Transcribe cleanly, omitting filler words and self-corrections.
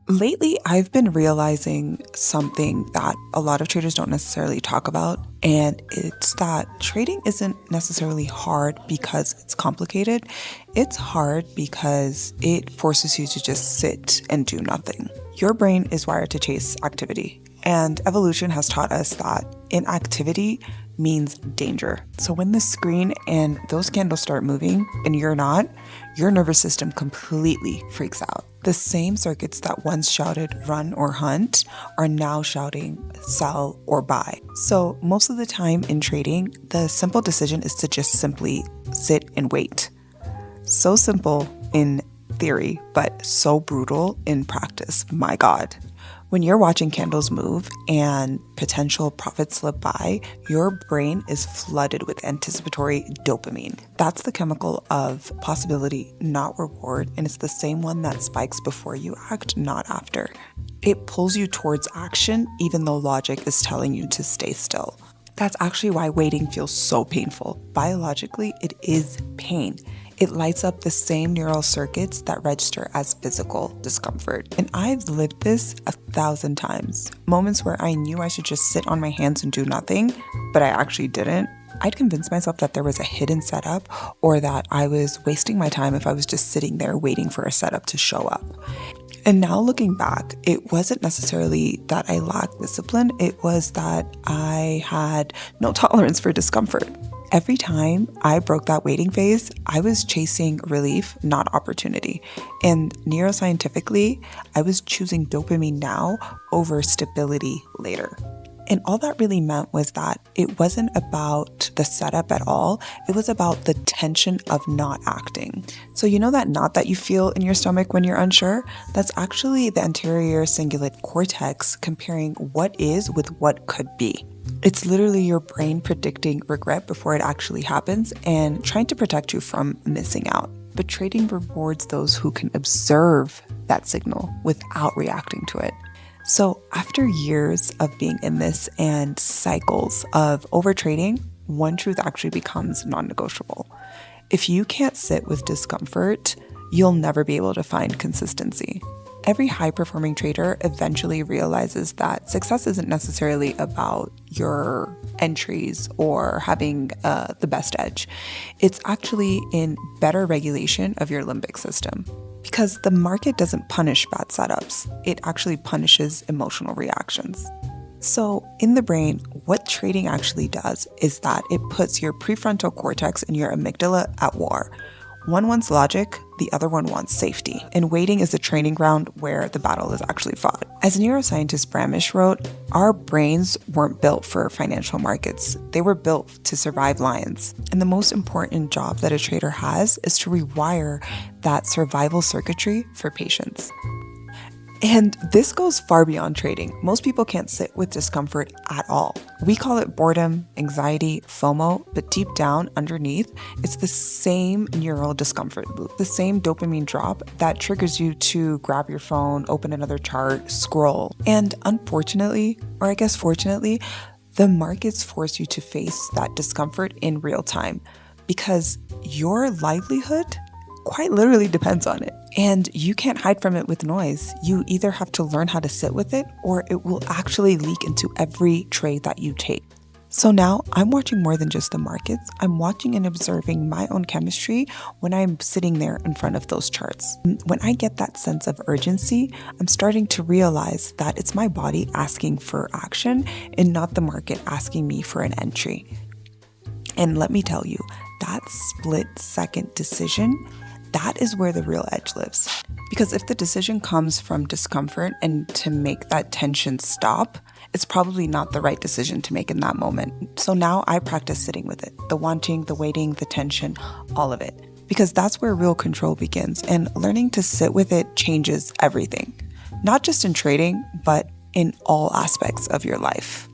Lately, I've been realizing something that a lot of traders don't necessarily talk about, and it's that trading isn't necessarily hard because it's complicated. It's hard because it forces you to just sit and do nothing. Your brain is wired to chase activity, and evolution has taught us that inactivity means danger. So when the screen and those candles start moving and you're not, your nervous system completely freaks out. The same circuits that once shouted run or hunt are now shouting sell or buy. So most of the time in trading, the simple decision is to just simply sit and wait. So simple in theory, but so brutal in practice. My God. When you're watching candles move and potential profits slip by, your brain is flooded with anticipatory dopamine. That's the chemical of possibility, not reward, and it's the same one that spikes before you act, not after. It pulls you towards action even though logic is telling you to stay still. That's actually why waiting feels so painful. Biologically, it is pain. It lights up the same neural circuits that register as physical discomfort. And I've lived this 1,000 times. Moments where I knew I should just sit on my hands and do nothing, but I actually didn't. I'd convince myself that there was a hidden setup or that I was wasting my time if I was just sitting there waiting for a setup to show up. And now looking back, it wasn't necessarily that I lacked discipline, it was that I had no tolerance for discomfort. Every time I broke that waiting phase, I was chasing relief, not opportunity. And neuroscientifically, I was choosing dopamine now over stability later. And all that really meant was that it wasn't about the setup at all. It was about the tension of not acting. So you know that knot that you feel in your stomach when you're unsure? That's actually the anterior cingulate cortex comparing what is with what could be. It's literally your brain predicting regret before it actually happens and trying to protect you from missing out. But trading rewards those who can observe that signal without reacting to it. So after years of being in this and cycles of overtrading, one truth actually becomes non-negotiable. If you can't sit with discomfort, you'll never be able to find consistency. Every high-performing trader eventually realizes that success isn't necessarily about your entries or having the best edge. It's actually in better regulation of your limbic system. Because the market doesn't punish bad setups, it actually punishes emotional reactions. So in the brain, what trading actually does is that it puts your prefrontal cortex and your amygdala at war. One wants logic, the other one wants safety. And waiting is the training ground where the battle is actually fought. As neuroscientist Bramish wrote, our brains weren't built for financial markets. They were built to survive lions. And the most important job that a trader has is to rewire that survival circuitry for patience. And this goes far beyond trading. Most people can't sit with discomfort at all. We call it boredom, anxiety, FOMO, but deep down underneath, it's the same neural discomfort loop, the same dopamine drop that triggers you to grab your phone, open another chart, scroll. And unfortunately, or I guess fortunately, the markets force you to face that discomfort in real time because your livelihood quite literally depends on it. And you can't hide from it with noise. You either have to learn how to sit with it or it will actually leak into every trade that you take. So now I'm watching more than just the markets. I'm watching and observing my own chemistry when I'm sitting there in front of those charts. When I get that sense of urgency, I'm starting to realize that it's my body asking for action and not the market asking me for an entry. And let me tell you, that split-second decision, that is where the real edge lives. Because if the decision comes from discomfort and to make that tension stop, it's probably not the right decision to make in that moment. So now I practice sitting with it, the wanting, the waiting, the tension, all of it. Because that's where real control begins, and learning to sit with it changes everything. Not just in trading, but in all aspects of your life.